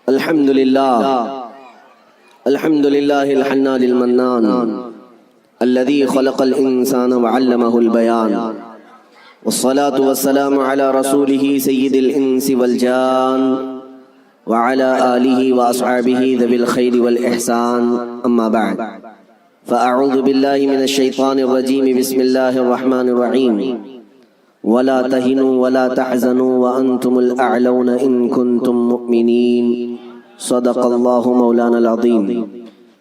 الحمد لله الحنان المنان الذي خلق الإنسان وعلمه البيان، والصلاة والسلام على رسوله سيد الإنس والجان وعلى آله وأصحابه ذوي الخير والإحسان، أما بعد فأعوذ بالله من الشيطان الرجيم. بسم الله الرحمن الرحيم. ولا تهنوا ولا تحزنوا وأنتم الأعلون إن كنتم مؤمنين. صدق الله مولانا العظيم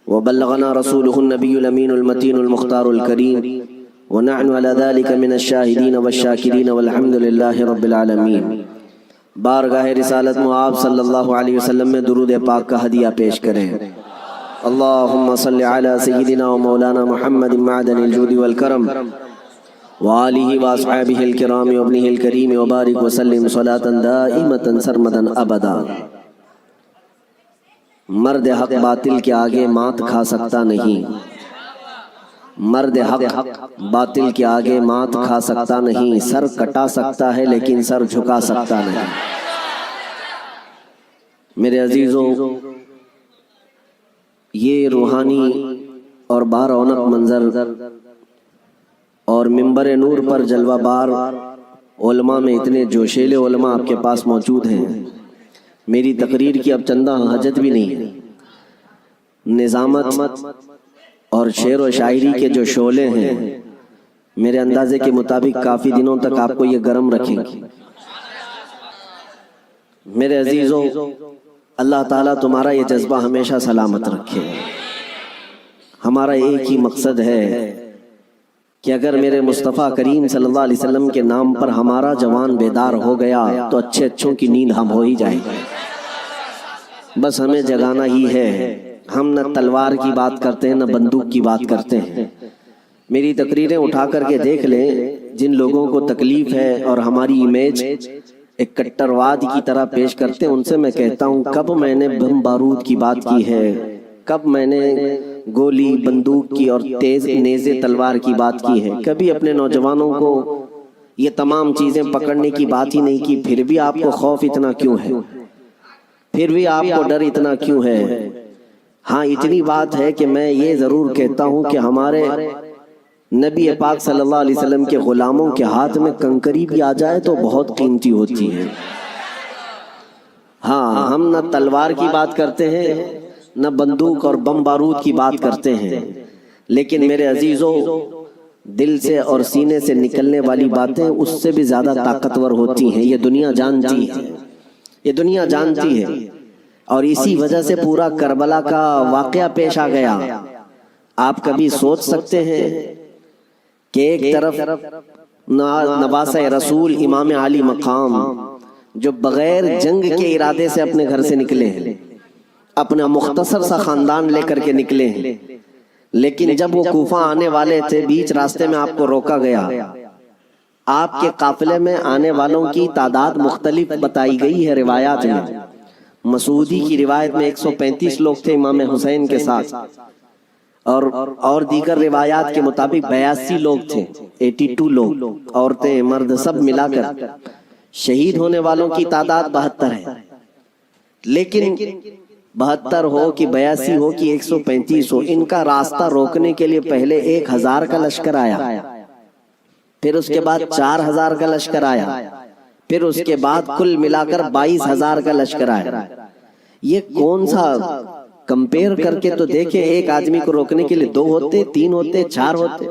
وبلغنا رسوله النبي الأمين المتين المختار الكريم، ونحن على ذلك من الشاهدين والشاكرين والحمد لله رب العالمين. بارگاہ رسالت معاب صلی اللہ علیہ وسلم میں درود پاک کا ہدیہ پیش کریں. اللہم صلی علی سیدنا و مولانا محمد معدن الجود والکرم وآلہ واصحابہ الکرام وابنہ الکریم وبارک وسلم صلاة دائمة سرمدا ابدا. مرد حق باطل کے آگے مات کھا سکتا نہیں، مرد حق باطل کے آگے مات کھا سکتا نہیں، سر کٹا سکتا ہے لیکن سر جھکا سکتا نہیں. میرے عزیزوں، یہ روحانی اور بارونق منظر اور منبر نور پر جلوہ بار علماء میں اتنے جوشیلے علماء آپ کے پاس موجود ہیں. میری تقریر کی اب چندہ حاجت بھی نہیں ہے. نظامت اور شعر و شاعری کے جو شعلے ہیں میرے اندازے کے مطابق کافی دنوں تک آپ کو یہ گرم رکھیں گے. میرے عزیزوں، اللہ تعالیٰ تمہارا یہ جذبہ ہمیشہ سلامت رکھے. ہمارا ایک ہی مقصد ہے کہ اگر میرے مصطفیٰ کریم صلی اللہ علیہ وسلم کے نام پر ہمارا جوان بیدار ہو گیا تو اچھے اچھوں کی نیند ہم ہو ہی جائیں گے. بس ہمیں جگانا ہی ہے. ہم نہ تلوار کی بات کرتے ہیں نہ بندوق کی بات کرتے ہیں. میری تقریریں اٹھا کر کے دیکھ لیں، جن لوگوں کو تکلیف ہے اور ہماری امیج ایک کٹرواد کی طرح پیش کرتے ہیں، ان سے میں کہتا ہوں کب میں نے بم بارود کی بات کی ہے، کب میں نے گولی بندوق کی اور تیز نیزے تلوار کی بات کی ہے. کبھی اپنے نوجوانوں کو یہ تمام چیزیں پکڑنے کی بات ہی نہیں کی. پھر بھی آپ کو خوف اتنا کیوں ہے؟ پھر بھی آپ کو ڈر اتنا کیوں ہے؟ ہاں، اتنی بات ہے کہ میں یہ ضرور کہتا ہوں کہ ہمارے نبی پاک صلی اللہ علیہ وسلم کے غلاموں کے ہاتھ میں کنکری بھی آ جائے تو بہت قیمتی ہوتی ہے. ہاں، ہم نہ تلوار کی بات کرتے ہیں نہ بندوق اور بم بارود کی بات کرتے ہیں، لیکن میرے عزیزوں، دل سے اور سینے سے نکلنے والی باتیں اس سے بھی زیادہ طاقتور ہوتی ہیں. یہ دنیا جانتی ہے، یہ دنیا جانتی ہے. اور اسی وجہ سے پورا کربلا کا واقعہ پیش آ گیا. آپ کبھی سوچ سکتے ہیں کہ ایک طرف نواسہ رسول امام علی مقام جو بغیر جنگ کے ارادے سے اپنے گھر سے نکلے ہیں، اپنا مختصر سا خاندان لے کر کے نکلے ہیں، لیکن جب وہ کوفہ آنے والے تھے بیچ راستے میں آپ کو روکا گیا. آپ کے قافلے میں آنے والوں کی تعداد مختلف بتائی گئی ہے روایات میں. مسعودی کی روایت میں 135 لوگ تھے امام حسین کے ساتھ، اور دیگر روایات کے مطابق 82 لوگ تھے، 82 لوگ، عورتیں مرد سب ملا کر. شہید ہونے والوں کی تعداد 72 ہے. لیکن 72 ہو کہ 82 ہو کہ 135 ہو، ان کا راستہ روکنے کے لیے پہلے 1000 کا لشکر آیا، پھر اس کے بعد 4000 کا لشکر آیا، پھر اس کے بعد کل ملا کر 22000 کا لشکر آیا. یہ کون سا کمپیر کر کے تو دیکھیں، ایک آدمی کو روکنے کے لیے 2 ہوتے، 3 ہوتے، 4 ہوتے.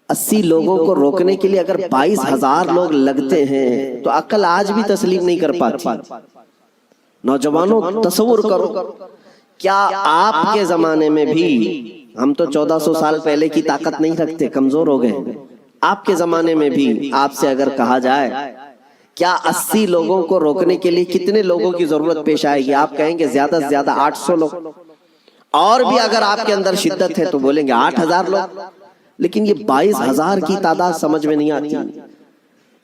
80 لوگوں کو روکنے کے لیے اگر 22000 لوگ لگتے ہیں تو عقل آج بھی تسلیم نہیں کر پاتی. نوجوانوں تصور کرو، کیا آپ کے زمانے میں بھی، ہم تو 1400 سال پہلے کی طاقت نہیں رکھتے، کمزور ہو گئے، آپ کے زمانے میں بھی آپ سے اگر کہا جائے کیا 80 لوگوں کو روکنے کے لیے کتنے لوگوں کی ضرورت پیش آئے گی؟ آپ کہیں گے زیادہ سے زیادہ 800 لوگ. اور بھی اگر آپ کے اندر شدت ہے تو بولیں گے 8000 لوگ. لیکن یہ 22000 کی تعداد سمجھ میں نہیں آتی.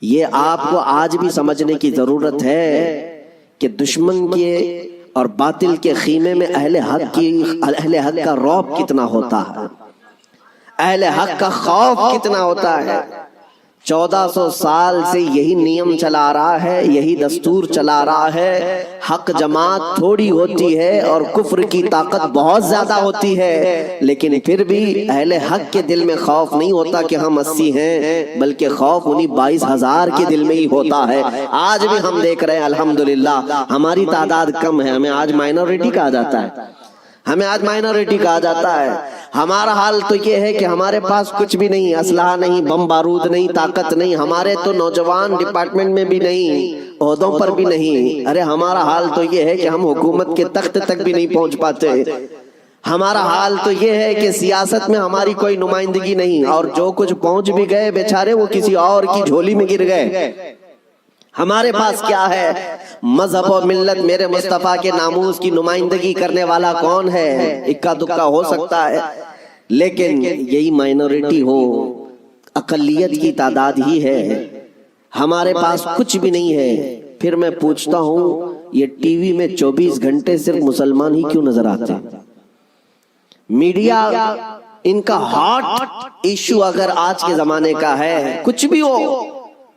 یہ آپ کو آج بھی سمجھنے کی ضرورت ہے کہ دشمن کے اور باطل کے خیمے میں اہل حق کا رعب کتنا ہوتا ہے، اہل حق کا خوف کتنا ہوتا ہے. 1400 سال سے یہی نیم چلا رہا ہے، یہی دستور چلا رہا ہے۔ حق جماعت تھوڑی ہوتی ہے اور کفر کی طاقت بہت زیادہ ہوتی ہے، لیکن پھر بھی اہل حق کے دل میں خوف نہیں ہوتا کہ ہم 80 ہیں، بلکہ خوف انہی 22,000 کے دل میں ہی ہوتا ہے۔ آج بھی ہم دیکھ رہے ہیں الحمدللہ ہماری تعداد کم ہے، ہمیں آج مائنورٹی کہا جاتا ہے، ہمیں آج مائنورٹی کہا جاتا ہے۔ ہمارا حال تو یہ ہے کہ ہمارے پاس کچھ بھی نہیں، اسلحہ نہیں، بم بارود نہیں، طاقت نہیں، ہمارے تو نوجوان ڈپارٹمنٹ میں بھی نہیں، عہدوں پر بھی نہیں۔ ارے ہمارا حال تو یہ ہے کہ ہم حکومت کے تخت تک بھی نہیں پہنچ پاتے۔ ہمارا حال تو یہ ہے کہ سیاست میں ہماری کوئی نمائندگی نہیں، اور جو کچھ پہنچ بھی گئے بیچارے وہ کسی اور کی جھولی میں گر گئے۔ ہمارے پاس کیا ہے؟ مذہب و ملت میرے مصطفیٰ کے ناموس کی نمائندگی کرنے والا کون ہے؟ اکا دکا ہو سکتا ہے، لیکن یہی مائنورٹی ہو، اقلیت کی تعداد ہی ہے۔ ہمارے پاس کچھ بھی نہیں ہے۔ پھر میں پوچھتا ہوں یہ ٹی وی میں 24 گھنٹے صرف مسلمان ہی کیوں نظر آتے ہیں؟ میڈیا ان کا ہاٹ ایشو اگر آج کے زمانے کا ہے، کچھ بھی ہو،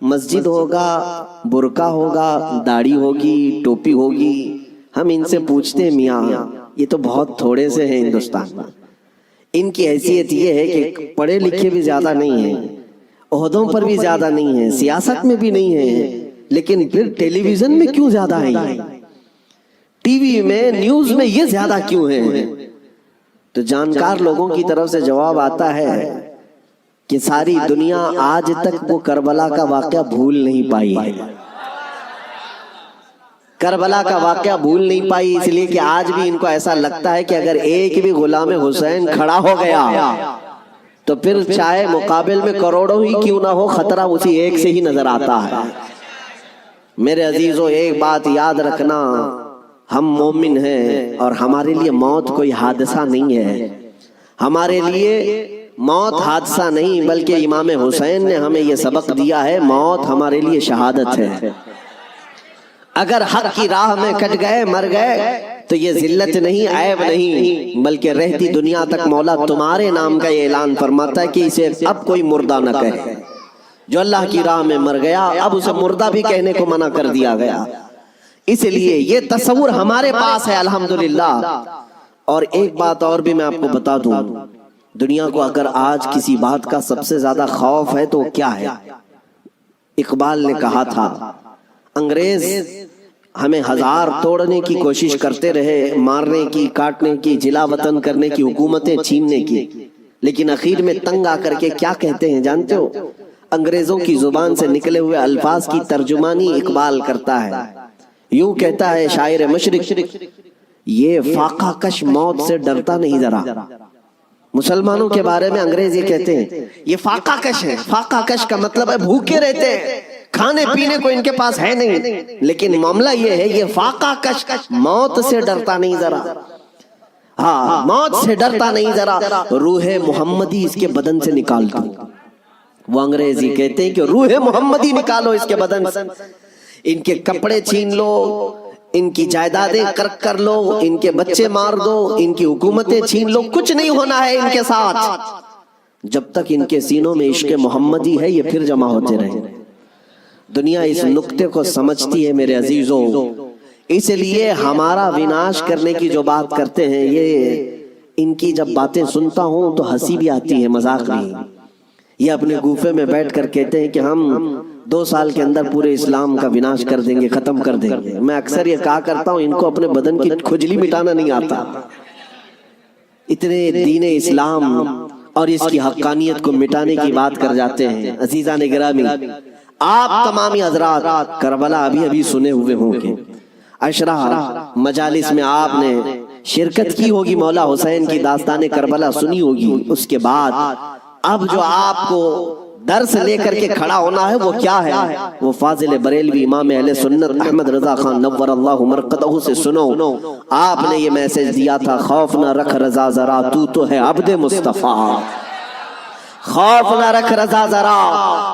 مسجد ہوگا، برقع ہوگا، داڑھی ہوگی، ٹوپی ہوگی، ہم ان سے پوچھتے ہیں میاں یہ تو بہت تھوڑے سے ہیں ہندوستان میں۔ ان کی حیثیت یہ ہے کہ پڑھے لکھے بھی زیادہ نہیں ہیں، عہدوں پر بھی زیادہ نہیں ہیں، سیاست میں بھی نہیں ہیں، لیکن پھر ٹیلی ویژن میں کیوں زیادہ ہیں؟ ٹی وی میں، نیوز میں یہ زیادہ کیوں ہیں؟ تو جانکار لوگوں کی طرف سے جواب آتا ہے کہ ساری دنیا آج تک وہ کربلا کا واقعہ بھول نہیں پائی ہے۔ کربلا کا واقعہ بھول نہیں پائی اس لیے کہ آج بھی ان کو ایسا لگتا ہے کہ اگر ایک بھی غلام حسین کھڑا ہو گیا تو پھر چاہے مقابل میں کروڑوں ہی کیوں نہ ہو، خطرہ اسی ایک سے ہی نظر آتا ہے۔ میرے عزیزو، ایک بات یاد رکھنا، ہم مومن ہیں اور ہمارے لیے موت کوئی حادثہ نہیں ہے۔ ہمارے لیے موت حادثہ نہیں، بلکہ امام حسین نے ہمیں یہ سبق دیا ہے، موت ہمارے لیے شہادت ہے۔ اگر حق کی راہ میں کٹ گئے، مر گئے، تو یہ ذلت نہیں، عیب نہیں، بلکہ رہتی دنیا تک مولا تمہارے نام کا یہ اعلان فرماتا ہے کہ اسے اب کوئی مردہ نہ کہے۔ جو اللہ کی راہ میں مر گیا اب اسے مردہ بھی کہنے کو منع کر دیا گیا۔ اس لیے یہ تصور ہمارے پاس ہے الحمدللہ۔ اور ایک بات اور بھی میں آپ کو بتا دوں، دنیا کو اگر آج کسی بات کا سب سے زیادہ خوف ہے تو کیا ہے؟ اقبال نے کہا تھا انگریز ہمیں ہزار توڑنے کی کوشش کرتے رہے، مارنے کی، کاٹنے کی، جلا وطن کرنے کی، حکومتیں چھیننے کی، لیکن اخیر میں تنگ آ کر کے کیا کہتے ہیں جانتے ہو؟ انگریزوں کی زبان سے نکلے ہوئے الفاظ کی ترجمانی اقبال کرتا ہے، یوں کہتا ہے شاعر مشرق، یہ فاقہ کش موت سے ڈرتا نہیں ذرا۔ مسلمانوں کے بارے میں انگریز یہ کہتے ہیں یہ فاقہ کش ہے۔ فاقہ کش کا مطلب ہے بھوکے رہتے ہیں، کھانے پینے کو ان کے پاس ہے نہیں، لیکن معاملہ یہ ہے یہ فاقہ کش موت سے ڈرتا نہیں ذرا۔ ہاں، موت سے ڈرتا نہیں ذرا، روح محمدی اس کے بدن سے نکال دو۔ وہ انگریز یہ کہتے ہیں کہ روح محمدی نکالو اس کے بدن سے، ان کے کپڑے چھین لو، ان کی جائیدادیں کرک کر لو، ان کے بچے مار دو، ان کی حکومتیں چھین لو، کچھ نہیں ہونا ہے ان کے ساتھ جب تک ان کے سینوں میں عشق محمدی ہے، یہ پھر جمع ہوتے رہے۔ دنیا اس نقطے کو سمجھتی ہے میرے عزیزوں، اس لیے ہمارا وناش کرنے کی جو بات کرتے ہیں، یہ ان کی جب باتیں سنتا ہوں تو ہنسی بھی آتی ہے، مذاق نہیں۔ یہ اپنے گوفے میں بیٹھ کر کہتے ہیں کہ ہم 2 سال کے اندر پورے اسلام کا وناش کر دیں گے، ختم کر دیں گے۔ میں اکثر یہ کہا کرتا ہوں ان کو اپنے بدن کی کھجلی مٹانا نہیں آتا، اتنے دین اسلام اور اس کی حقانیت کو مٹانے کی بات کر جاتے ہیں۔ عزیزان گرامی، آپ تمامی حضرات کربلا ابھی سنے ہوئے ہوں گے، اشرا مجالس میں آپ نے شرکت کی ہوگی، مولا حسین کی داستان کربلا سنی ہوگی۔ اس کے بعد اب جو آپ کو درس لے کر کے کھڑا ہونا ہے وہ کیا ہے؟ وہ فاضل بریلوی امام اہل سنت احمد رضا خان نور اللہ مرقدہ سے سنو۔ آپ نے یہ میسج دیا تھا، خوف نہ رکھ رضا ذرا، تو ہے عبد مصطفیٰ۔ خوف نہ رکھ رضا ذرا،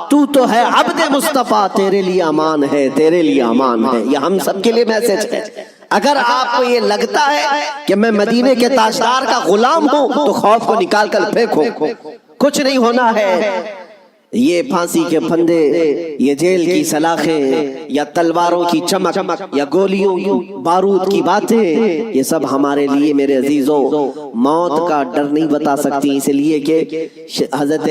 تو ہے عبد مصطفیٰ، تیرے لیے امان ہے، تیرے لیے امان ہے۔ یہ ہم سب کے لیے میسج ہے۔ اگر آپ کو یہ لگتا ہے کہ میں مدینے کے تاجدار کا غلام ہوں تو خوف کو نکال کر پھینکو، کچھ نہیں ہونا ہے۔ یہ پھانسی کے پھندے، یہ جیل کی سلاخیں، یا تلواروں کی چمک، یا گولیوں بارود کی باتیں، یہ سب ہمارے لیے میرے عزیزوں موت کا ڈر نہیں بتا سکتی، اس لیے کہ حضرت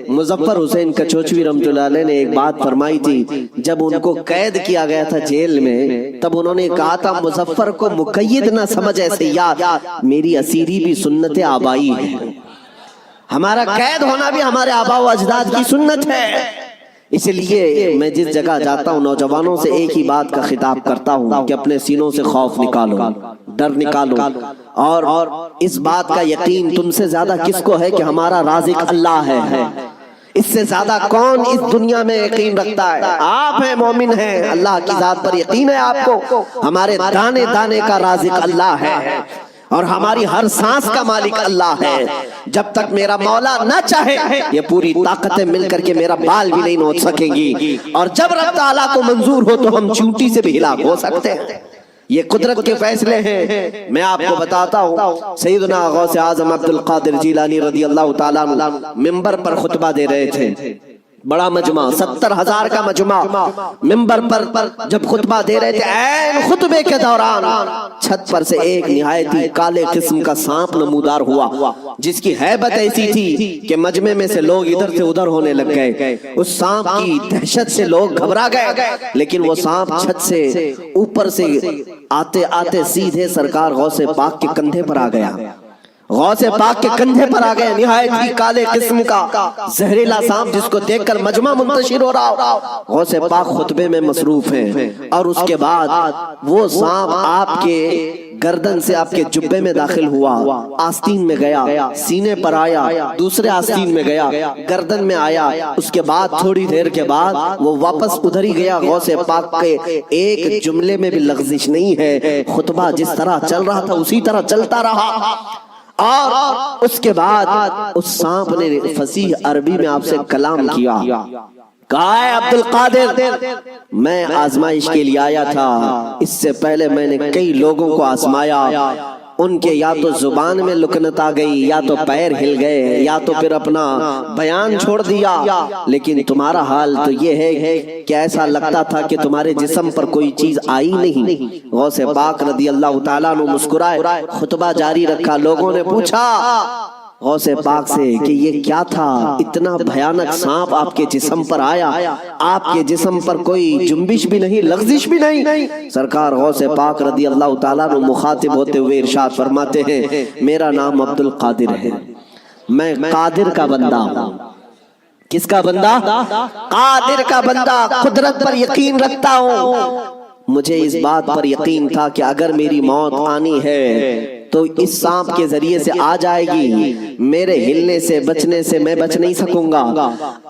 مظفر حسین کچوچوی رحمۃ اللہ علیہ نے ایک بات فرمائی تھی، جب ان کو قید کیا گیا تھا جیل میں، تب انہوں نے کہا تھا مظفر کو مقید نہ سمجھ اے سیاد، میری اسیری بھی سنت آبائی ہے، ہمارا قید ہونا بھی ہمارے آبا و اجداد کی سنت ہے۔ اس لیے میں جس جگہ جاتا ہوں نوجوانوں سے ایک ہی بات کا خطاب کرتا ہوں کہ اپنے سینوں سے خوف نکالو، ڈر نکالو، اور اس بات کا یقین تم سے زیادہ کس کو ہے کہ ہمارا رازق اللہ ہے، اس سے زیادہ کون اس دنیا میں یقین رکھتا ہے؟ آپ ہیں، مومن ہیں، اللہ کی ذات پر یقین ہے آپ کو، ہمارے دانے دانے کا رازق اللہ ہے، اور ہماری ہر سانس کا مالک اللہ ہے۔ جب تک میرا مولا نہ چاہے یہ پوری طاقتیں مل کر کے میرا بال بھی نہیں نوچ سکیں گی، اور جب رب تعالیٰ کو منظور ہو تو ہم چونٹی سے بھی ہلاک ہو سکتے ہیں، یہ قدرت کے فیصلے ہیں۔ میں آپ کو بتاتا ہوں، سیدنا غوث اعظم عبد القادر جیلانی رضی اللہ تعالیٰ عنہ ممبر پر خطبہ دے رہے تھے، بڑا مجمع، 70,000 کا مجمع، ممبر پر جب خطبہ دے رہے تھے، عین خطبے کے دوران چھت پر سے ایک نہایت ہی کالے قسم کا سانپ نمودار ہوا، جس کی ہیبت ایسی تھی کہ مجمع میں سے لوگ ادھر سے ادھر ہونے لگ گئے۔ اس سانپ کی دہشت سے لوگ گھبرا گئے، لیکن وہ سانپ چھت سے اوپر سے آتے آتے سیدھے سرکار غوث پاک کے کندھے پر آ گیا، غوث پاک کے کندھے پر آ گئے، نہایت ہی کالے قسم کا زہریلا سانپ، جس کو دیکھ کر مجمع منتشر ہو رہا۔ غوث پاک خطبے میں مصروف ہیں، اور اس کے بعد وہ سانپ آپ کے گردن سے آپ کے جبے میں داخل ہوا، آستین میں گیا، سینے پر آیا، دوسرے آستین میں گیا، گردن میں آیا، اس کے بعد تھوڑی دیر کے بعد وہ واپس ادھر ہی گیا۔ غوث پاک کے ایک جملے میں بھی لغزش نہیں ہے، خطبہ جس طرح چل رہا تھا اسی طرح چلتا رہا، اور اس کے بعد اس سانپ نے فصیح عربی میں آپ سے کلام کیا، کہا ہے عبد القادر میں آزمائش کے لیے آیا تھا، اس سے پہلے میں نے کئی لوگوں کو آزمایا، ان کے یا تو زبان میں لکنت آ گئی، یا تو پیر ہل گئے، یا تو پھر اپنا بیان چھوڑ دیا، لیکن تمہارا حال تو یہ ہے کہ ایسا لگتا تھا کہ تمہارے جسم پر کوئی چیز آئی نہیں۔ غوث پاک رضی اللہ تعالیٰ عنہ مسکرائے، خطبہ جاری رکھا۔ لوگوں نے پوچھا غوث پاک سے کہ یہ کیا تھا، اتنا بھیانک سانپ آپ کے جسم پر آیا، آپ کے جسم پر کوئی جنبش بھی نہیں، لغزش بھی نہیں۔ سرکار غوث پاک رضی اللہ تعالیٰ عنہ مخاطب ہوتے ہوئے ارشاد فرماتے ہیں، میرا نام عبد القادر ہے، میں قادر کا بندہ ہوں۔ کس کا بندہ؟ قادر کا بندہ، قدرت پر یقین رکھتا ہوں۔ مجھے اس بات پر یقین تھا کہ اگر میری موت آنی ہے تو اس سانپ کے ذریعے سے آ جائے گی، میرے ہلنے سے بچنے سے میں بچ نہیں سکوں گا،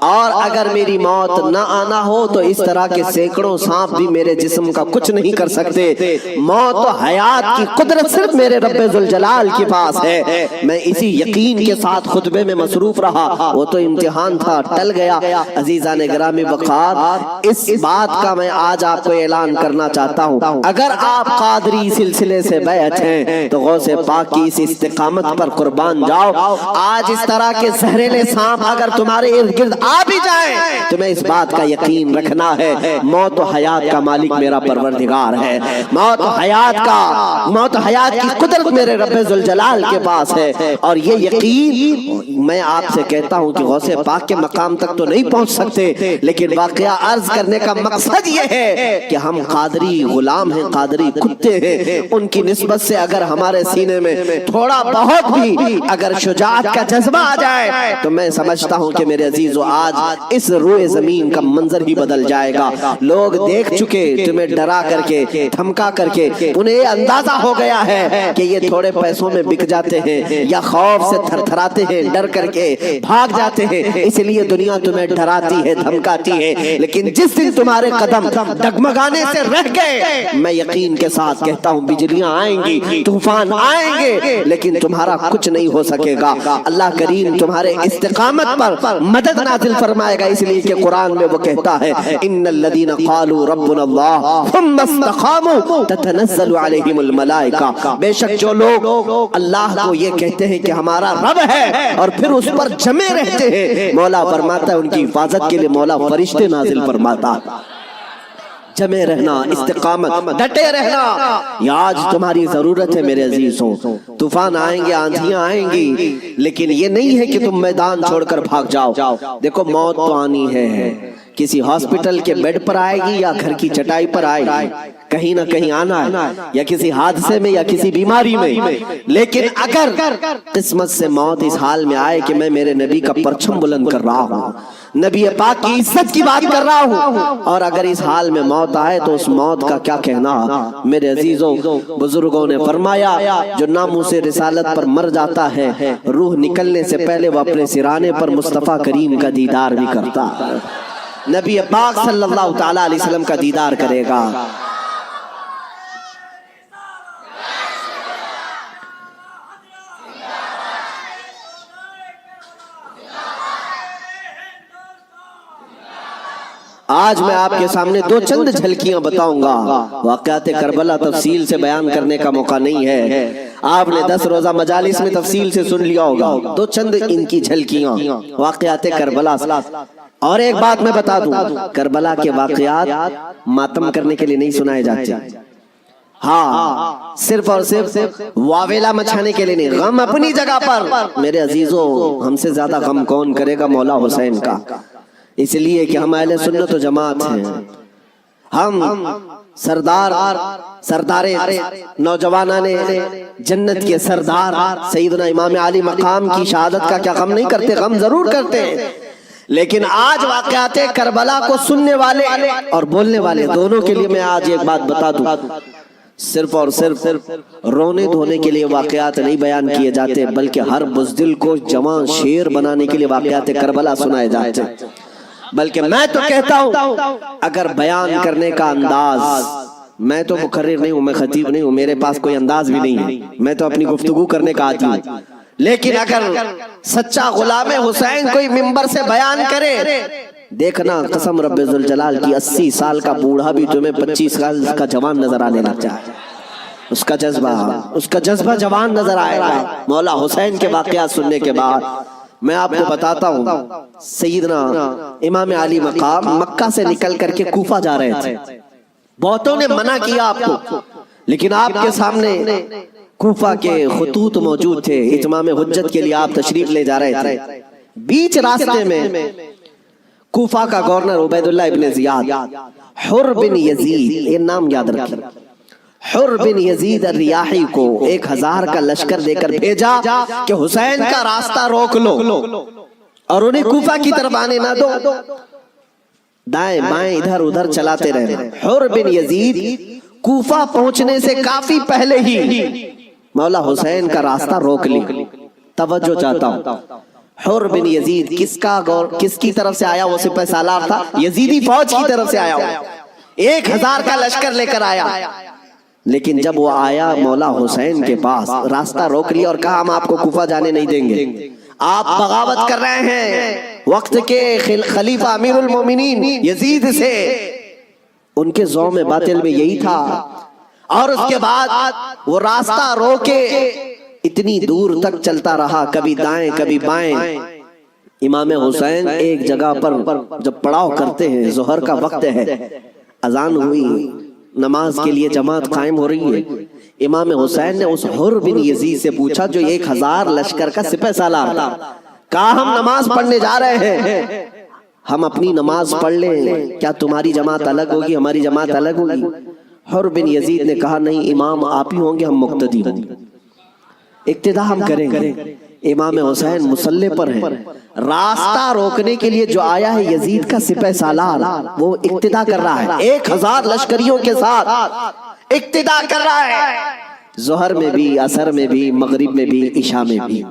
اور اگر میری موت نہ آنا ہو تو اس طرح کے سینکڑوں سانپ بھی میرے جسم کا کچھ نہیں کر سکتے۔ موت و حیات کی قدرت صرف میرے رب ذوالجلال کے پاس ہے۔ میں اسی یقین کے ساتھ خطبے میں مصروف رہا، وہ تو امتحان تھا، ٹل گیا۔ عزیزان گرامی وقار، اس بات کا میں آج آپ کو اعلان کرنا چاہتا ہوں، اگر آپ قادری سلسلے سے بیعت ہیں تو غوث پاک کی اس استقامت پر قربان جاؤ۔ آج اس طرح کے زہریلے سانپ اگر تمہارے ارد گرد آ بھی جائیں، تمہیں اس بات کا یقین رکھنا ہے، موت و حیات کا مالک میرا پروردگار ہے، موت و حیات کی قدرت میرے رب ذوالجلال کے پاس ہے۔ اور یہ یقین میں آپ سے کہتا ہوں کہ غوث پاک کے مقام تک تو نہیں پہنچ سکتے، لیکن واقعہ عرض کرنے کا مقصد یہ ہے کہ ہم قادری غلام ہیں، قادری کتے ہیں، ان کی نسبت سے اگر ہمارے سینے میں تھوڑا بہت بھی اگر شجاعت کا جذبہ آ جائے تو میں سمجھتا ہوں کہ میرے عزیزو آج اس روئے زمین کا منظر ہی بدل جائے گا۔ لوگ دیکھ چکے تمہیں ڈرا کر کے، دھمکا کر کے، انہیں یہ اندازہ ہو گیا ہے کہ یہ تھوڑے پیسوں میں بک جاتے ہیں یا خوف سے تھر تھراتے ہیں، ڈر کر کے بھاگ جاتے ہیں، اس لیے دنیا تمہیں ڈراتی ہے، دھمکاتی ہے۔ لیکن جس دن تمہارے قدم ڈگمگانے سے رہ گئے، میں یقین کے ساتھ کہتا ہوں بجلیاں آئیں گی، طوفان آئیں آئیں گے لیکن تمہارا کچھ نہیں ہو سکے گا۔ اللہ کریم تمہارے استقامت پر مدد نازل فرمائے گا، اس لیے کہ قرآن میں وہ کہتا ہے ان الذین قالوا ربنا اللہ ثم استقاموا تتنزل علیہم الملائکہ، بے شک جو لوگ اللہ کو یہ کہتے ہیں کہ ہمارا رب ہے اور پھر اس پر جمے رہتے ہیں، مولا فرماتا ہے ان کی حفاظت کے لیے مولا فرشتے نازل فرماتا۔ جمے رہنا، استقامت، ڈٹے رہنا، یہ آج تمہاری ضرورت ہے میرے عزیزوں۔ طوفان آئیں گے، آندھیاں آئیں گی، لیکن یہ نہیں ہے کہ تم میدان چھوڑ کر بھاگ جاؤ۔ دیکھو موت تو آنی ہے، کسی ہاسپٹل کے بیڈ پر آئے گی یا گھر کی چٹائی پر آئے گی، کہیں نہ کہیں آنا ہے، یا کسی حادثے میں یا کسی بیماری میں۔ لیکن اگر قسمت سے موت اس حال میں آئے کہ میں میرے نبی کا پرچم بلند کر رہا ہوں، نبی پاک کی عزت کی بات کر رہا ہوں، اور اگر اس حال میں موت آئے تو اس موت کا کیا کہنا؟ میرے عزیزوں، بزرگوں نے فرمایا جو ناموس رسالت پر مر جاتا ہے، روح نکلنے سے پہلے وہ اپنے سرانے پر مصطفیٰ کریم کا دیدار بھی کرتا ہے، نبی پاک صلی اللہ تعالی علیہ وسلم کا دیدار کرے گا۔ آج میں آپ کے سامنے دو چند جھلکیاں بتاؤں گا، واقعات کربلا تفصیل سے بیان کرنے کا موقع نہیں ہے، آپ نے 10 روزہ مجالس میں تفصیل سے سن لیا ہوگا، دو چند ان کی جھلکیاں واقعات کربلا۔ اور ایک بات میں بتا دوں، کربلا کے واقعات ماتم کرنے کے لیے نہیں سنائے جاتے، ہاں صرف اور صرف واویلا مچھانے کے لیے نہیں، غم اپنی جگہ پر۔ میرے عزیزوں، ہم سے زیادہ غم کون کرے گا؟ مولا حسین کا، اس لیے کہ ہم اہل سنت و جماعت ہیں، ہم سردار نوجوانان جنت کے سردار سیدنا امام علی مقام کی شہادت کا کیا غم نہیں کرتے؟ غم ضرور کرتے ہیں، لیکن آج واقعات کربلا کو سننے والے اور بولنے والے دونوں کے لیے میں آج ایک بات بتا دوں، صرف اور صرف رونے دھونے کے لیے واقعات نہیں بیان کیے جاتے، بلکہ ہر بزدل کو جوان شیر بنانے کے لیے واقعات کربلا سنائے جاتے۔ بلکہ میں تو کہتا ہوں اگر بیان کرنے کا انداز، میں تو مقرر نہیں ہوں، میں خطیب نہیں ہوں، میرے پاس کوئی انداز بھی نہیں ہے، میں تو اپنی گفتگو کرنے کا عادی ہوں، لیکن اگر سچا غلام حسین کوئی منبر سے بیان کرے، دیکھنا قسم رب ذوالجلال کی 80 سال کا بوڑھا بھی تمہیں 25 سال کا جوان نظر آنے لگ جائے، اس کا جذبہ جوان نظر آئے گا۔ مولا حسین کے واقعات سننے کے بعد میں آپ کو بتاتا ہوں، سیدنا امام علی مقام مکہ سے نکل کر کے کوفہ جا رہے تھے، بہتوں نے منع کیا آپ کو، لیکن آپ کے سامنے کوفہ کے خطوط موجود تھے، اتمام حجت کے لیے آپ تشریف لے جا رہے تھے۔ بیچ راستے میں کوفہ کا گورنر عبید اللہ ابن زیاد، حر بن یزید، یہ نام یاد رکھیں، حر بن یزید الریاحی کو 1000 کا لشکر دے کر بھیجا کہ حسین کا راستہ روک لو اور انہیں کوفہ کی طرف آنے نہ دو، دائیں بائیں ادھر ادھر چلاتے رہنا۔ حر بن یزید کوفہ پہنچنے سے کافی پہلے ہی مولا حسین کا راستہ روک لی۔ توجہ چاہتا ہوں، حر بن یزید کس کی طرف سے آیا؟ وہ سپہ سالار تھا، یزیدی فوج کی طرف سے آیا، 1000 کا لشکر لے کر آیا، لیکن جب وہ آیا مولا حسین کے پاس، راستہ روک لیا اور کہا ہم آپ کو کوفہ جانے نہیں دیں گے، آپ بغاوت کر رہے ہیں وقت کے خلیفہ امیر المومنین یزید سے۔ ان کے ذوم باطل میں یہی تھا، اور اس کے بعد وہ راستہ روکے اتنی دور تک چلتا رہا، کبھی دائیں کبھی بائیں۔ امام حسین ایک جگہ پر جب پڑاؤ کرتے ہیں، ظہر کا وقت ہے، اذان ہوئی، نماز کے لیے جماعت قائم ہو رہی ہے، امام حسین نے اس حر بن یزید سے پوچھا جو 1000 لشکر کا سپہ سالار تھا، کہا ہم نماز پڑھنے جا رہے ہیں، ہم اپنی نماز پڑھ لیں، کیا تمہاری جماعت الگ ہوگی ہماری جماعت الگ ہوگی؟ حر بن یزید نے کہا نہیں، امام آپ ہی ہوں گے، ہم مقتدی ہوں گے، اقتداء ہم کریں گے۔ امام حسین مصلی پر ہیں، راستہ روکنے کے لیے جو آیا ہے یزید کا سپہ سالار، وہ اقتداء کر رہا ہے، 1000 لشکریوں کے ساتھ اقتداء کر رہا ہے، ظہر میں بھی، عصر میں بھی، مغرب میں بھی، عشاء میں بھی،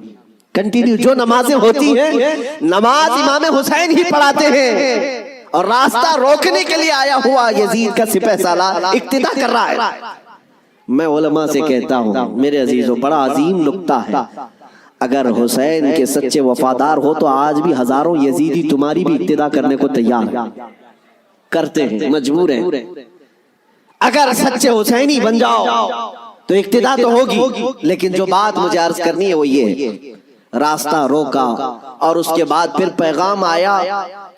کنٹینیو جو نمازیں ہوتی ہیں نماز امام حسین ہی پڑھاتے ہیں، اور راستہ روکنے کے لیے آیا ہوا یزید کا سپہ سالار اقتداء کر رہا ہے۔ میں علماء سے کہتا ہوں میرے عزیزوں، بڑا عظیم نکتہ ہے، اگر حسین کے سچے وفادار ہو تو آج بھی ہزاروں یزیدی تمہاری بھی اقتدا کرنے کو تیار ہیں، کرتے ہیں، مجبور ہیں۔ اگر سچے حسینی بن جاؤ تو اقتدا تو ہوگی، لیکن جو بات مجھے عرض کرنی ہے وہ یہ ہے، راستہ روکا اور اس کے بعد پھر پیغام آیا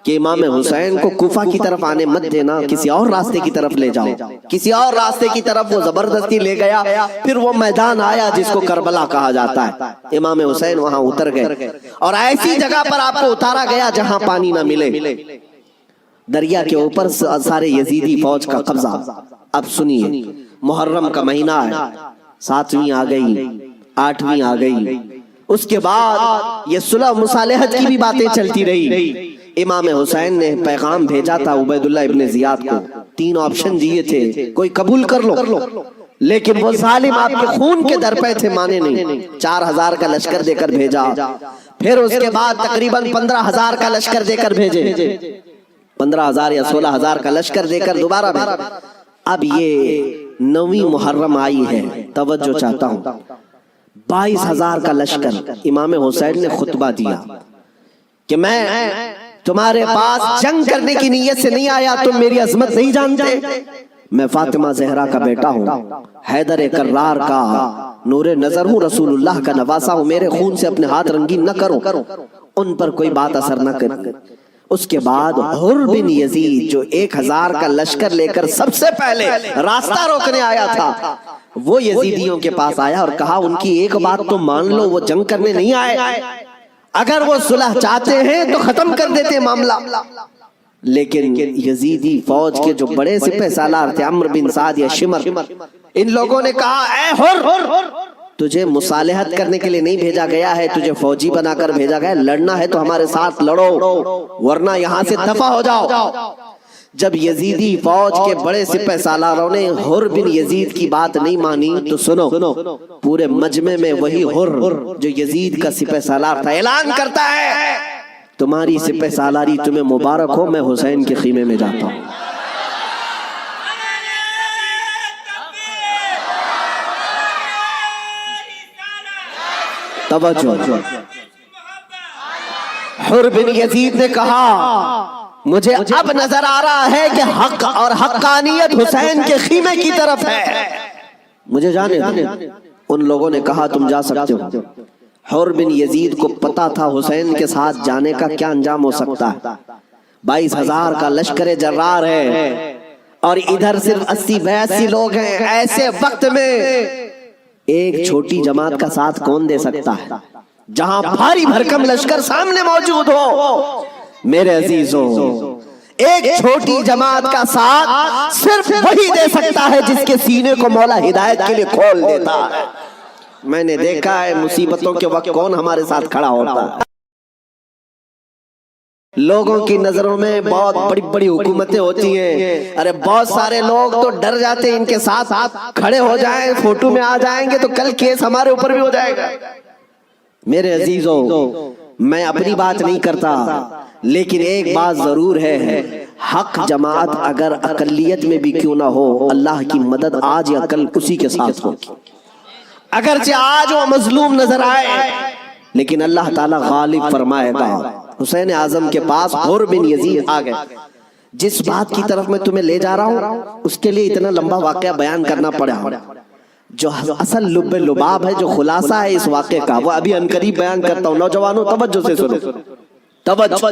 کہ امام حسین کو کوفہ کی طرف آنے مت دینا، کسی اور راستے کی طرف لے جاؤ، کسی اور راستے کی طرف وہ زبردستی لے گیا۔ پھر وہ میدان آیا جس کو کربلا کہا جاتا ہے، امام حسین وہاں اتر گئے اور ایسی جگہ پر آپ کو اتارا گیا جہاں پانی نہ ملے، دریا کے اوپر سارے یزیدی فوج کا قبضہ۔ اب سنیے، محرم کا مہینہ ہے، 7ویں آ گئی، 8ویں آ گئی، اس کے بعد یہ صلح مصالحت کی بھی باتیں چلتی رہی۔ امام حسین نے پیغام بھیجا تھا عبید اللہ ابن زیاد کو، 3 آپشن دیے تھے، کوئی قبول کر لو، لیکن وہ ظالم آپ کے خون کے در پہ تھے، مانے نہیں، 4000 کا لشکر دے کر بھیجا، پھر اس کے بعد تقریباً 15000 کا لشکر دے کر بھیجے، 15000 یا 16000 کا لشکر دے کر دوبارہ بھیجا۔ اب یہ 9ویں محرم آئی ہے، توجہ چاہتا ہوں، 22000 کا لشکر، امام حسین نے خطبہ دیا کہ میں تمہارے پاس جنگ کرنے کی نیت سے نہیں آیا، تم میری عظمت نہیں جانتے، میں فاطمہ زہرا کا بیٹا ہوں، حیدر کرار کا نور نظر ہوں، رسول اللہ کا نواسا ہوں، میرے خون سے اپنے ہاتھ رنگین نہ کرو، ان پر کوئی بات اثر نہ کرے۔ اس کے بعد حر بن یزید جو 1000 کا لشکر لے کر سب سے پہلے راستہ روکنے آیا تھا، وہ یزیدیوں کے پاس آیا اور کہا ان کی ایک بات تو مان لو، وہ جنگ کرنے نہیں آئے، اگر وہ صلح چاہتے ہیں تو ختم کر دیتے معاملہ۔ لیکن یزیدی فوج کے جو بڑے سپہ سالار تھے، عمرو بن سعد یا شمر، ان لوگوں نے کہا اے حر، تجھے مصالحت کرنے کے لیے نہیں بھیجا گیا ہے، تجھے فوجی بنا کر بھیجا گیا ہے، لڑنا ہے تو ہمارے ساتھ لڑو ورنہ یہاں سے دفع ہو جاؤ۔ جب یزیدی فوج کے بڑے سپہ سالاروں نے حر بن یزید کی بات نہیں مانی تو سنو، پورے مجمع میں وہی حر جو یزید کا سپہ سالار تھا اعلان کرتا ہے تمہاری سپہ سالاری تمہیں مبارک ہو، میں حسین کے خیمے میں جاتا ہوں۔ توجہ، حر بن یزید نے کہا مجھے اب نظر آ رہا ہے کہ حق اور حقانیت حسین کے خیمے کی طرف ہے، مجھے جانے دیں۔ ان لوگوں نے کہا تم جا سکتے ہو۔ حر بن یزید کو پتا تھا حسین کے ساتھ جانے کا کیا انجام ہو سکتا ہے، 22000 کا لشکر جرار ہے اور ادھر صرف 80-82 لوگ ہیں، ایسے وقت میں ایک چھوٹی جماعت کا ساتھ کون دے سکتا ہے جہاں بھاری بھرکم لشکر سامنے موجود ہو؟ میرے عزیزوں، ایک چھوٹی جماعت کا ساتھ صرف وہی دے سکتا ہے جس کے سینے کو مولا ہدایت کے لیے کھول دیتا ہے۔ میں نے دیکھا ہے مصیبتوں کے وقت کون ہمارے ساتھ کھڑا ہوتا ہے۔ لوگوں کی نظروں میں بہت بڑی بڑی حکومتیں ہوتی ہیں، ارے بہت سارے لوگ تو ڈر جاتے ہیں ان کے ساتھ کھڑے ہو جائیں، فوٹو میں آ جائیں گے تو کل کیس ہمارے اوپر بھی ہو جائے گا۔ میرے عزیزوں، میں اپنی بات نہیں کرتا، لیکن ایک بات ضرور ہے، حق جماعت اگر اقلیت میں بھی کیوں نہ ہو، اللہ کی مدد آج یا کل اسی کے ساتھ ہوگی۔ اگرچہ آج وہ مظلوم نظر آئے لیکن اللہ تعالیٰ غالب فرمائے گا۔ حسین اعظم کے پاس حر بن یزید آ گئے۔ جس بات کی طرف میں تمہیں لے جا رہا ہوں اس کے لیے اتنا لمبا واقعہ بیان کرنا پڑا، جو اصل لب لباب ہے، جو خلاصہ ہے اس واقعے کا، وہ ابھی عنقریب بیان کرتا ہوں۔ نوجوانوں توجہ سے سنو، توجہ۔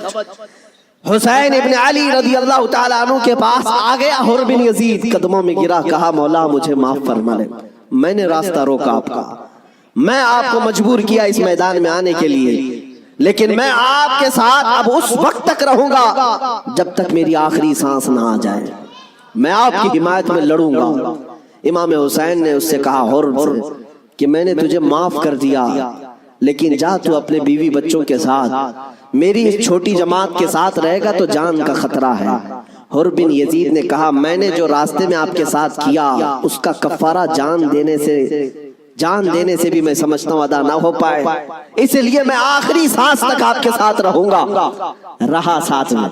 حسین ابن علی رضی اللہ تعالیٰ عنہ کے پاس آ گیا حر بن یزید، قدموں میں گرا، کہا مولا مجھے معاف فرما لے، میں نے راستہ روکا آپ کا، میں آپ کو مجبور کیا اس میدان میں آنے کے لیے، لیکن میں آپ کے ساتھ اب اس وقت تک رہوں گا جب تک میری آخری سانس نہ آ جائے، میں آپ کی حمایت میں لڑوں گا۔ امام حسین نے اس سے کہا حر کہ میں نے تجھے معاف کر دیا، لیکن جا تو اپنے بیوی بچوں کے ساتھ، میری اس چھوٹی جماعت کے ساتھ رہے گا تو جان کا خطرہ ہے۔ حر بن یزید نے کہا میں نے جو راستے میں آپ کے ساتھ کیا اس کا کفارہ جان دینے سے بھی میں سمجھتا ہوں ادا نہ ہو پائے، اس لیے میں آخری سانس تک آپ کے ساتھ رہوں گا۔ رہا ساتھ میں۔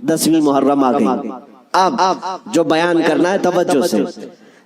10ویں محرم آ گئی۔ اب جو بیان کرنا ہے توجہ سے،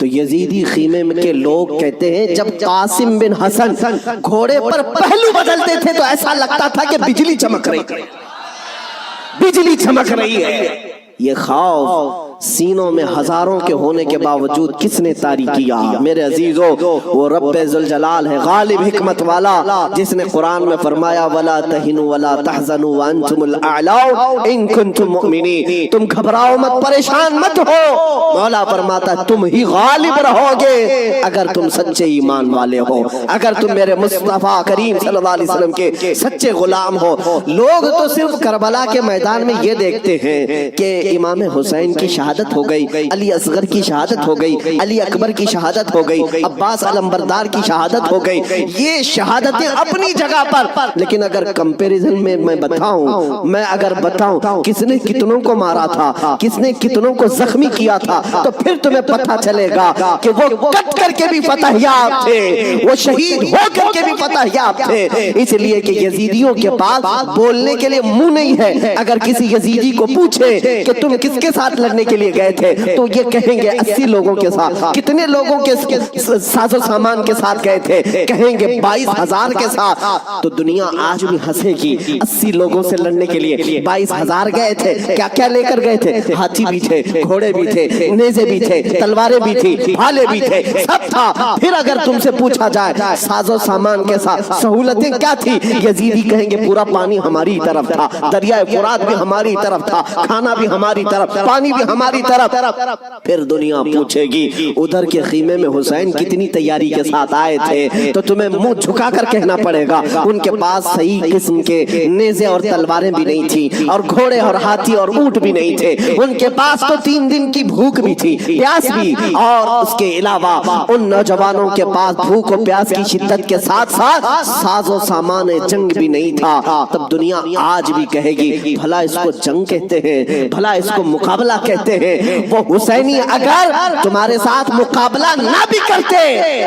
تو یزیدی خیمے کے لوگ کہتے ہیں جب قاسم بن حسن گھوڑے پر پہلو بدلتے تھے تو ایسا لگتا تھا کہ بجلی چمک رہی ہے. یہ خوف سینوں میں ہزاروں کے ہونے کے باوجود کس نے طاری کیا؟ میرے عزیزو وہ رب ذوالجلال ہے، غالب حکمت والا، جس نے قرآن میں فرمایا وَلَا تَهِنُوا وَلَا تَحْزَنُوا وَأَنْتُمُ الْأَعْلَوْنَ إِن كُنتُم مُؤْمِنِينَ. تم گھبراؤ مت، پریشان مت ہو. مولا فرماتا ہے تم ہی غالب رہو گے اگر تم سچے ایمان والے ہو، اگر تم میرے مصطفیٰ کریم صلی اللہ علیہ وسلم کے سچے غلام ہو. لوگ تو صرف کربلا کے میدان میں یہ دیکھتے ہیں کہ امام حسین کی شہادت ہو گئی، علی اصغر کی شہادت ہو گئی، علی اکبر کی شہادت ہو گئی، عباس علمبردار کی شہادت ہو گئی. یہ شہادتیں اپنی جگہ پر، لیکن اگر کمپیریزن میں میں اگر بتاؤں کس نے کتنوں کو مارا تھا، کس نے کتنوں کو زخمی کیا تھا، تو پھر تمہیں پتہ چلے گا کہ وہ کٹ کر کے بھی فتح یاب تھے، وہ شہید ہو کر کے بھی فتح یاب تھے. اس لیے کہ یزیدیوں کے پاس بولنے کے لیے منہ نہیں ہے. اگر کسی یزیدی کو پوچھے کہ تم کس کے ساتھ لڑنے کے لیے گئے تھے تو یہ کہیں گے 80 لوگوں کے ساتھ. کتنے لوگوں کے ساز و سامان کے ساتھ گئے تھے؟ کہیں گے 22,000 کے ساتھ. تو دنیا آج بھی ہنسے گی. 80 لوگوں سے لڑنے کے لیے 22,000 گئے تھے. کیا کیا لے کر گئے تھے؟ ہاتھی بھی تھے، گھوڑے بھی تھے، نیزے بھی تھے، تلواریں بھی تھی، بھالے بھی تھے، سب تھا. پھر اگر تم سے پوچھا جائے ساز و سامان کے ساتھ سہولتیں کیا تھی، یزیدی کہیں گے پورا پانی ہماری طرف تھا، دریائے فرات بھی ہماری طرف تھا، کھانا بھی ہماری طرف، پانی بھی ہماری طرف. پھر دنیا پوچھے گی ادھر کے خیمے میں حسین کتنی تیاری کے ساتھ آئے تھے، تو تمہیں منہ جھکا کر کہنا پڑے گا ان کے پاس صحیح قسم کے نیزے اور تلواریں بھی نہیں تھی، اور گھوڑے اور ہاتھی اور اونٹ بھی نہیں تھے. ان کے پاس تو 3 دن کی بھوک بھی تھی، پیاس بھی، اور اس کے علاوہ ان نوجوانوں کے پاس بھوک و پیاس کی شدت کے ساتھ ساتھ ساز و سامان جنگ بھی نہیں تھا. تب دنیا آج بھی کہے گی بھلا اس کو جنگ کہتے ہیں، بھلا اس کو مقابلہ کہتے ہیں. وہ حسینی اگر تمہارے ساتھ مقابلہ نہ بھی کرتے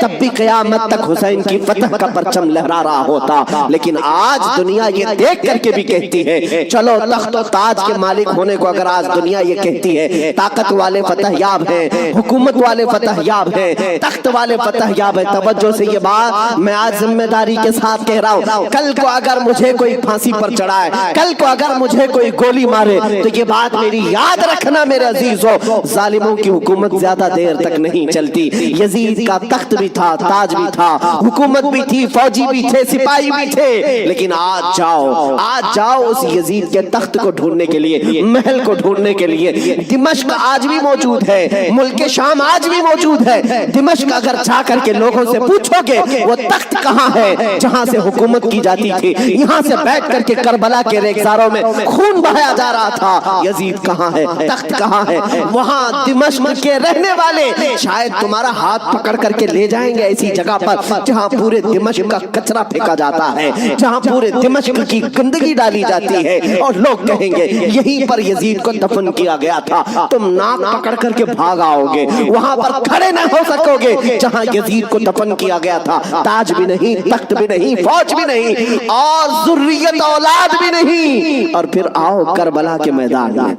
تب بھی قیامت تک حسین کی فتح کا پرچم لہرا رہا ہوتا. لیکن آج دنیا یہ دیکھ کر کے بھی کہتی ہے، چلو تخت و تاج کے مالک ہونے کو اگر آج دنیا یہ کہتی ہے، طاقت والے فتح یاب ہیں، حکومت والے فتح یاب ہیں، تخت والے فتح یاب ہیں. توجہ سے یہ بات میں آج ذمہ داری کے ساتھ کہہ رہا ہوں. کل کو اگر مجھے کوئی پھانسی پر چڑھائے، کل کو اگر مجھے کوئی گولی مارے، تو یہ بات میری یاد رکھنا میرے عزیزو، ظالموں کی حکومت زیادہ دیر تک نہیں چلتی. یزید کا تخت بھی تھا، تاج بھی تھا، حکومت بھی تھی، فوجی بھی تھے، سپاہی بھی تھے. لیکن آج جاؤ اس یزید کے تخت کو ڈھونڈنے کے لیے، محل کو ڈھونڈنے کے لیے. دمشق آج بھی موجود ہے، ملک شام آج بھی موجود ہے. دمشق اگر جا کر کے لوگوں سے پوچھو گے وہ تخت کہاں ہے جہاں سے حکومت کی جاتی تھی، یہاں سے بیٹھ کر کے کربلا کے ریگزاروں میں خون بہایا جا رہا تھا، یزید کہاں ہے، تخت کہاں ہے؟ وہاں دمشق کے رہنے والے شاید تمہارا ہاتھ پکڑ کر کے لے جائیں گے ایسی جگہ پر جہاں پورے دمشق کا کچرا پھینکا جاتا ہے، جہاں پورے دمشق کی گندگی ڈالی جاتی ہے، اور لوگ کہیں گے یہیں پر یزید کو دفن کیا گیا تھا. تم ناک پکڑ کر کے بھاگ آؤ گے، وہاں پر کھڑے نہ ہو سکو گے جہاں یزید کو دفن کیا گیا تھا. تاج بھی نہیں، تخت بھی نہیں، فوج بھی نہیں، اور ذریت اولاد بھی نہیں. اور پھر آؤ کربلا کے میدان میں،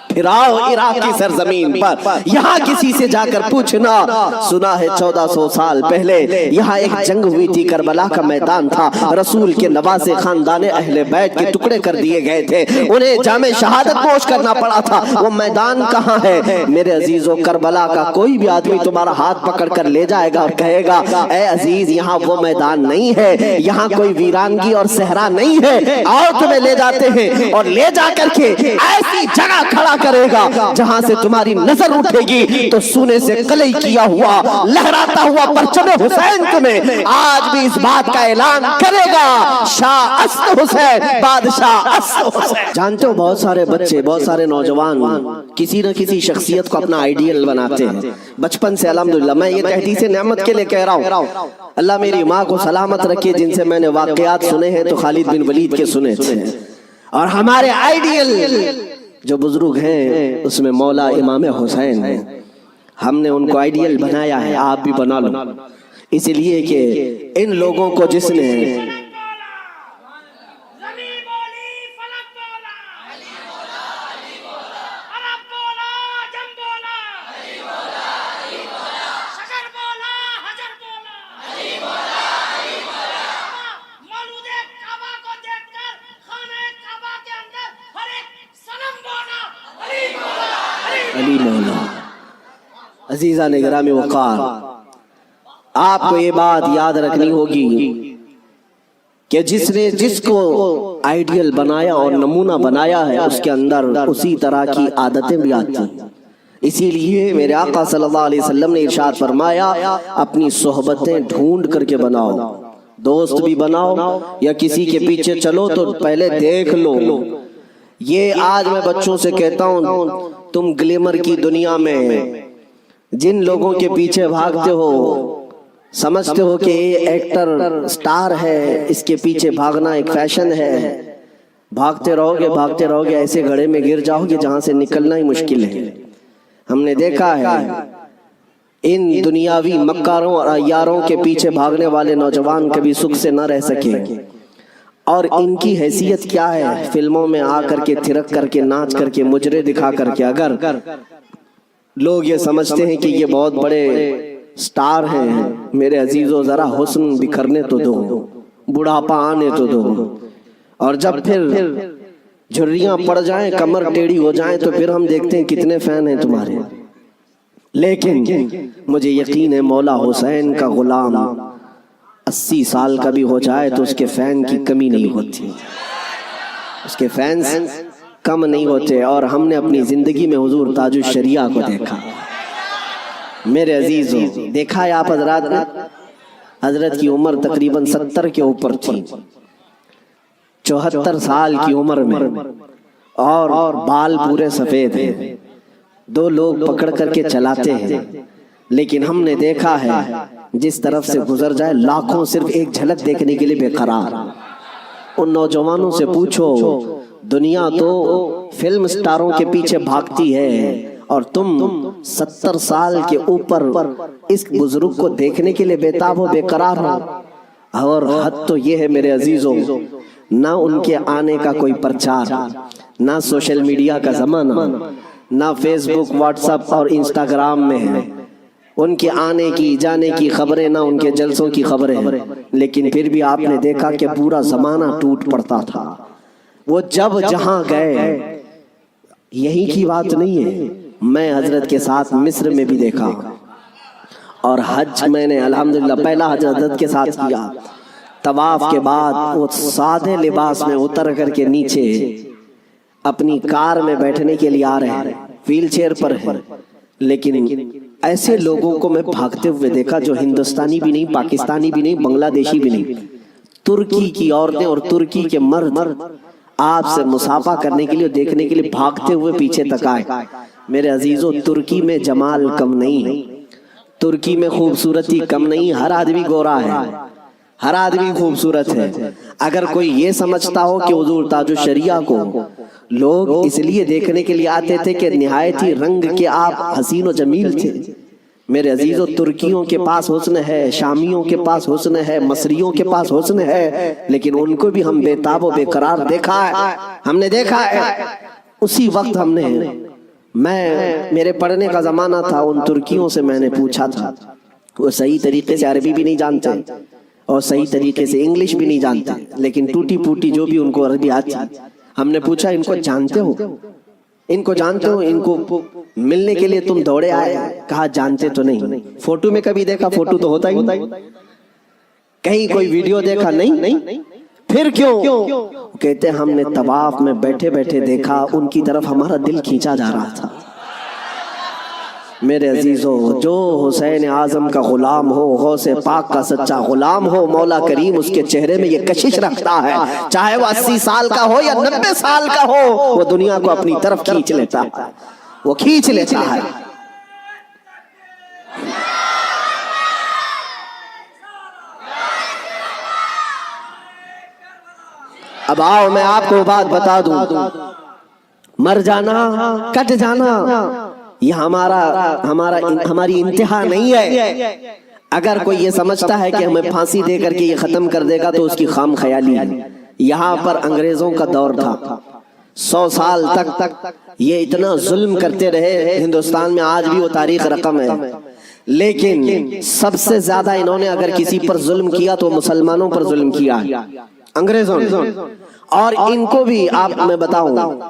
پھر آؤ عراق کی سرزمین پر. یہاں کسی سے جا کر پوچھنا، سنا ہے 1400 سال پہلے یہاں ایک جنگ ہوئی تھی، کربلا کا میدان تھا، رسول کے نواسے خاندان اہل بیت کے ٹکڑے کر دیے گئے تھے، انہیں جام شہادت نوش کرنا پڑا تھا. وہ میدان کہاں ہے؟ میرے عزیزو کربلا کا کوئی بھی آدمی تمہارا ہاتھ پکڑ کر لے جائے گا اور کہے گا اے عزیز یہاں وہ میدان نہیں ہے، یہاں کوئی ویرانگی اور صحرا نہیں ہے، آؤ تمہیں لے جاتے ہیں. اور لے جا کر کے ایسی جگہ کھڑا کرے گا جہاں سے تمہاری نظر اٹھے گی تو سونے سے کلئی کیا ہوا لہراتا ہوا پرچم حسین تمہیں آج بھی اس بات کا اعلان کرے گا، شاہ اسد حسین، بادشاہ اسد حسین. جانتے ہو بہت سارے بچے، بہت سارے نوجوان کسی نہ کسی شخصیت کو اپنا آئیڈیل بناتے ہیں بچپن سے. الحمدللہ میں یہ تحدیث نعمت کے لیے کہہ رہا ہوں، اللہ میری ماں کو سلامت رکھے جن سے میں نے واقعات سنے ہیں تو خالد بن ولید کے سنے تھے. اور ہمارے آئیڈیل جو بزرگ ہیں اس میں مولا امام حسین ہیں. ہم نے ان کو آئیڈیل بنایا ہے، آپ بھی بنا لو، اس لیے کہ ان لوگوں کو جس نے علی مولا۔ عزیزہ نگرامی وقار، آپ کو یہ بات یاد رکھنی ہوگی کہ جس نے جس کو آئیڈیل بنایا اور نمونہ بنایا ہے اس کے اندر اسی طرح کی عادتیں بھی آتی ہیں۔ اسی لیے میرے آقا صلی اللہ علیہ وسلم نے ارشاد فرمایا اپنی صحبتیں ڈھونڈ کر کے بناؤ، دوست بھی بناؤ یا کسی کے پیچھے چلو تو پہلے دیکھ لو۔ یہ آج میں بچوں سے کہتا ہوں، تم گلیمر کی دنیا میں جن لوگوں کے پیچھے بھاگتے ہو، سمجھتے ہو کہ یہ ایکٹر سٹار ہے، اس کے پیچھے بھاگنا ایک فیشن ہے، بھاگتے رہو گے ایسے گڑھے میں گر جاؤ گے جہاں سے نکلنا ہی مشکل ہے۔ ہم نے دیکھا ہے ان دنیاوی مکاروں اور عیاروں کے پیچھے بھاگنے والے نوجوان کبھی سکھ سے نہ رہ سکے، اور ان کی حیثیت کیا ہے؟ فلموں میں آ کر کے تھرک کر کے ناچ کر کے مجرے دکھا کر کے اگر لوگ یہ سمجھتے ہیں کہ یہ بہت بڑے سٹار ہیں، میرے عزیزو ذرا حسن بکھرنے تو دو، بڑھاپا آنے تو دو، اور جب پھر جھریاں پڑ جائیں، کمر ٹیڑھی ہو جائیں، تو پھر ہم دیکھتے ہیں کتنے فین ہیں تمہارے۔ لیکن مجھے یقین ہے مولا حسین کا غلام 80 سال کا بھی ہو جائے تو اس کے فین کی کمی نہیں ہوتی، اس کے فینز کم نہیں ہوتے۔ اور ہم نے اپنی زندگی میں حضور تاج الشریعہ کو دیکھا، میرے عزیزو دیکھا ہے آپ حضرات نے، حضرت کی عمر تقریباً 70 کے اوپر تھی، 74 سال کی عمر میں، اور بال پورے سفید ہیں، 2 لوگ پکڑ کر کے چلاتے ہیں، لیکن ہم نے دیکھا ہے جس طرف سے گزر جائے لاکھوں صرف ایک جھلک دیکھنے کے لیے بے قرار۔ ان نوجوانوں سے پوچھو، دنیا تو فلم سٹاروں کے پیچھے بھاگتی ہے اور تم 70 سال کے اوپر اس بزرگ کو دیکھنے کے لیے بےتاب ہو، بے قرار ہو۔ اور حد تو یہ ہے میرے عزیزوں، نہ ان کے آنے کا کوئی پرچار، نہ سوشل میڈیا کا زمانہ، نہ فیس بک، واٹس ایپ اور انسٹاگرام میں ہے ان کے آنے کی جانے کی خبریں، نہ ان کے جلسوں کی خبریں، لیکن پھر بھی آپ نے دیکھا کہ پورا زمانہ ٹوٹ پڑتا تھا۔ وہ جب جہاں گئے، یہی کی بات نہیں ہے، میں حضرت کے ساتھ مصر میں بھی دیکھا، اور حج میں نے الحمدللہ پہلا حج حضرت کے ساتھ کیا۔ طواف کے بعد وہ سادے لباس میں اتر کر کے نیچے اپنی کار میں بیٹھنے کے لیے آ رہے ہیں، ویل چیئر پر ہے، لیکن ایسے لوگوں کو میں بھاگتے ہوئے دیکھا جو ہندوستانی بھی نہیں، پاکستانی بھی نہیں، بنگلہ دیشی بھی نہیں، ترکی کی عورتیں اور ترکی کے مرد آپ سے مصافحہ کرنے کے لیے، دیکھنے کے لیے بھاگتے ہوئے پیچھے تک آئے۔ میرے عزیزو ترکی میں جمال کم نہیں، ترکی میں خوبصورتی کم نہیں، ہر آدمی گورا ہے، ہر آدمی خوبصورت ہے۔ اگر کوئی یہ سمجھتا ہو کہ حضور تاج الشریعہ کو لوگ اس لیے دیکھنے کے لیے آتے تھے کہ نہایت ہی رنگ کے آپ حسین و جمیل تھے، میرے عزیزو ترکیوں کے پاس حسن ہے، شامیوں کے پاس حسن ہے، مصریوں کے پاس حسن ہے، لیکن ان کو بھی ہم بے تاب و بے قرار دیکھا ہے، ہم نے دیکھا ہے۔ اسی وقت ہم نے، میرے پڑھنے کا زمانہ تھا، ان ترکیوں سے میں نے پوچھا تھا، وہ صحیح طریقے سے عربی بھی نہیں جانتے اور صحیح طریقے سے انگلش بھی نہیں جانتے، لیکن ٹوٹی پوٹی جو بھی ان کو عربی آتی۔ ہم نے پوچھا ان کو جانتے ہو، ان کو جانتے ہو، ان کو ملنے کے لیے تم دوڑے آئے؟ کہا جانتے تو نہیں، فوٹو میں کبھی دیکھا، فوٹو تو ہوتا ہی، کہیں کوئی ویڈیو دیکھا نہیں، پھر کیوں؟ کہتے ہم نے طواف میں بیٹھے بیٹھے دیکھا، ان کی طرف ہمارا دل کھینچا جا رہا تھا۔ میرے عزیزو جو حسین اعظم کا غلام ہو، غوث پاک کا سچا غلام ہو، مولا کریم اس کے چہرے میں یہ کشش رکھتا ہے، چاہے وہ 80 سال کا ہو یا 90 سال کا ہو، وہ دنیا کو اپنی طرف کھینچ لیتا ہے، وہ کھینچ لیتا ہے۔ اب آؤ میں آپ کو بات بتا دوں، مر جانا، کٹ جانا، یہ ہماری انتہا نہیں ہے۔ اگر کوئی یہ سمجھتا ہے کہ ہمیں پھانسی دے کر کے یہ ختم کر دے گا تو اس کی خام خیالی ہے۔ یہاں پر انگریزوں کا دور تھا، 100 سال تک یہ اتنا ظلم کرتے رہے، ہندوستان میں آج بھی وہ تاریخ رقم ہے، لیکن سب سے زیادہ انہوں نے اگر کسی پر ظلم کیا تو مسلمانوں پر ظلم کیا انگریزوں نے۔ اور ان کو بھی آپ میں بتاؤں،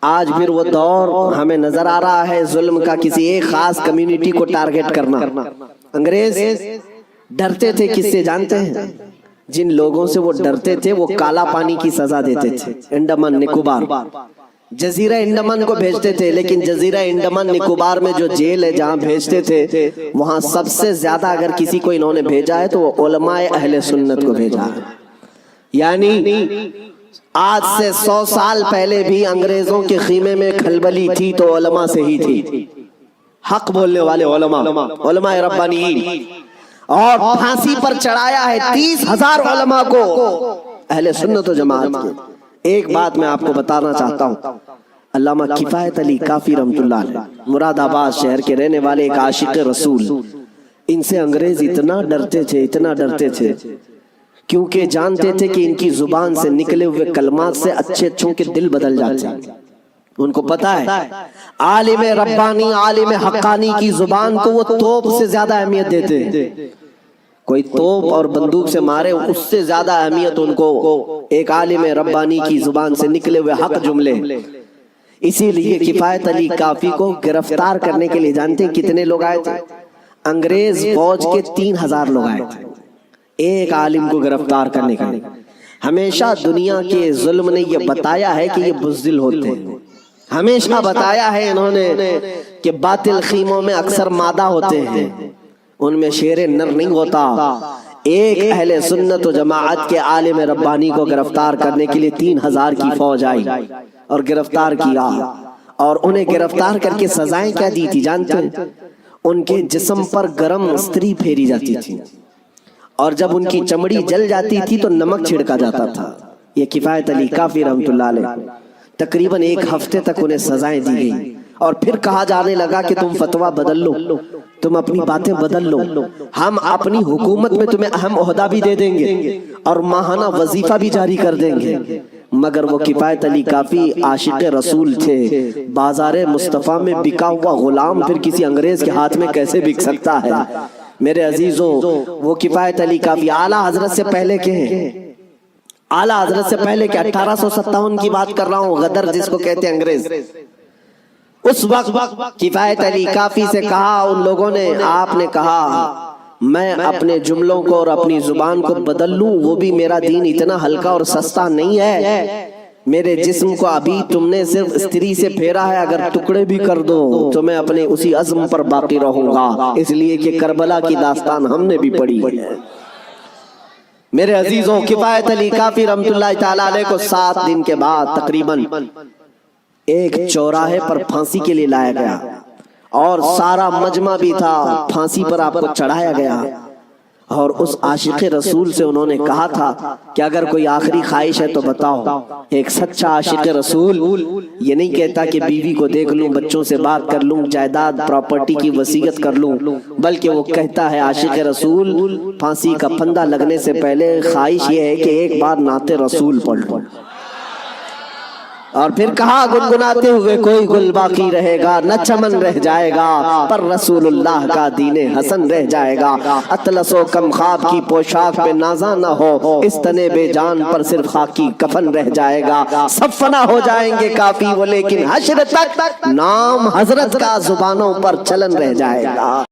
آج پھر وہ دور ہمیں نظر آ رہا ہے ظلم کا، کسی ایک خاص کمیونٹی کو ٹارگٹ کرنا۔ انگریز ڈرتے تھے کس سے جانتے ہیں؟ جن لوگوں سے وہ ڈرتے تھے وہ کالا پانی کی سزا دیتے تھے۔ انڈمان نکوبار، جزیرہ انڈمان کو بھیجتے تھے، لیکن جزیرہ انڈمان نکوبار میں جو جیل ہے جہاں بھیجتے تھے، وہاں سب سے زیادہ اگر کسی کو انہوں نے بھیجا ہے تو وہ علماء اہل سنت کو بھیجا ہے۔ یعنی آج سے 100 سال پہلے بھی انگریزوں کے خیمے میں کھلبلی تھی تو علماء سے ہی تھی، حق بولنے والے علماء، علماء ربانیین، اور پھانسی پر چڑھایا ہے 30,000 علماء کو اہل سنت و جماعت کے۔ ایک بات میں آپ کو بتانا چاہتا ہوں، علامہ کفایت علی کافی رحمۃ اللہ علیہ مراد آباد شہر کے رہنے والے ایک عاشق رسول، ان سے انگریز اتنا ڈرتے تھے، اتنا ڈرتے تھے، کیونکہ جانتے تھے کہ ان کی زبان سے نکلے ہوئے کلمات سے اچھے اچھوں کے دل بدل جاتے ہیں۔ ان کو پتا ہے عالم ربانی، عالم حقانی کی زبان کو وہ توپ سے زیادہ اہمیت دیتے ہیں۔ کوئی توپ اور بندوق سے مارے اس سے زیادہ اہمیت ان کو ایک عالم ربانی کی زبان سے نکلے ہوئے حق جملے۔ اسی لیے کفایت علی کافی کو گرفتار کرنے کے لیے جانتے ہیں کتنے لوگ آئے تھے؟ انگریز فوج کے 3,000 لوگ آئے تھے ایک عالم کو گرفتار کرنے کے لیے۔ ہمیشہ دنیا کے ظلم نے یہ بتایا ہے کہ یہ بزدل ہوتے ہیں، ہمیشہ بتایا ہے انہوں نے کہ باطل خیموں میں اکثر مادہ ہوتے ہیں، ان میں شیر نر نہیں ہوتا۔ ایک اہل سنت و جماعت کے عالم ربانی کو گرفتار کرنے کے لیے 3,000 کی فوج آئی اور گرفتار کیا، اور انہیں گرفتار کر کے سزائیں کیا دی تھی جانتے ہیں؟ ان کے جسم پر گرم استری پھیری جاتی تھی، اور جب ان کی چمڑی جل جاتی تھی تو نمک چھڑکا جاتا تھا۔ یہ کفایت علی کافی رحمۃ اللہ علیہ، تقریباً 1 ہفتے تک انہیں سزائیں دی گئی، اور پھر کہا جانے لگا کہ تم فتویٰ بدل لو، تم اپنی باتیں بدل لو، ہم اپنی حکومت میں تمہیں اہم عہدہ بھی دے دیں گے اور ماہانہ وظیفہ بھی جاری کر دیں گے۔ مگر وہ کفایت علی کافی عاشق رسول تھے، بازار مصطفیٰ میں بکا ہوا غلام پھر کسی انگریز کے ہاتھ میں کیسے بک سکتا ہے؟ میرے عزیزوں، وہ کفایت علی کافی اعلیٰ حضرت سے پہلے کے ہیں، اعلیٰ حضرت سے پہلے کے 1857 کی بات کر رہا ہوں، غدر جس کو کہتے ہیں انگریز۔ اس وقت کفایت علی کافی سے کہا ان لوگوں نے، آپ نے کہا میں اپنے جملوں کو اور اپنی زبان کو بدل لوں، وہ بھی میرا دین اتنا ہلکا اور سستا نہیں ہے، میرے جسم کو ابھی تم نے صرف استری سے پھیرا ہے، اگر ٹکڑے بھی کر دو تو میں اپنے اسی عزم پر باقی رہوں گا، اس لیے کہ کربلا کی داستان ہم نے بھی پڑھی ہے۔ میرے عزیزوں، کفایت علی کافی رحمۃ اللہ تعالی علیہ کو 7 دن کے بعد تقریباً ایک چوراہے پر پھانسی کے لیے لایا گیا، اور سارا مجمع بھی تھا، پھانسی پر آپ کو چڑھایا گیا، اور اس عاشق رسول سے انہوں نے کہا تھا کہ اگر کوئی آخری خواہش ہے تو بتاؤ۔ ایک سچا عاشق رسول یہ نہیں کہتا کہ بیوی کو دیکھ لوں، بچوں سے بات کر لوں، جائیداد پراپرٹی کی وصیت کر لوں، بلکہ وہ کہتا ہے عاشق رسول پھانسی کا پھندا لگنے سے پہلے خواہش یہ ہے کہ ایک بار نعت رسول پڑھ لوں۔ اور پھر کہا گنگناتے ہوئے، کوئی گل باقی رہے گا نہ چمن رہ جائے گا، پر رسول اللہ کا دین حسن رہ جائے گا۔ اطلس و کم خواب کی پوشاک پہ نازا نہ ہو، اس تنے بے جان پر صرف خاکی کفن رہ جائے گا۔ سب فنا ہو جائیں گے کافی وہ، لیکن حشر تک نام حضرت کا زبانوں پر چلن رہ جائے گا۔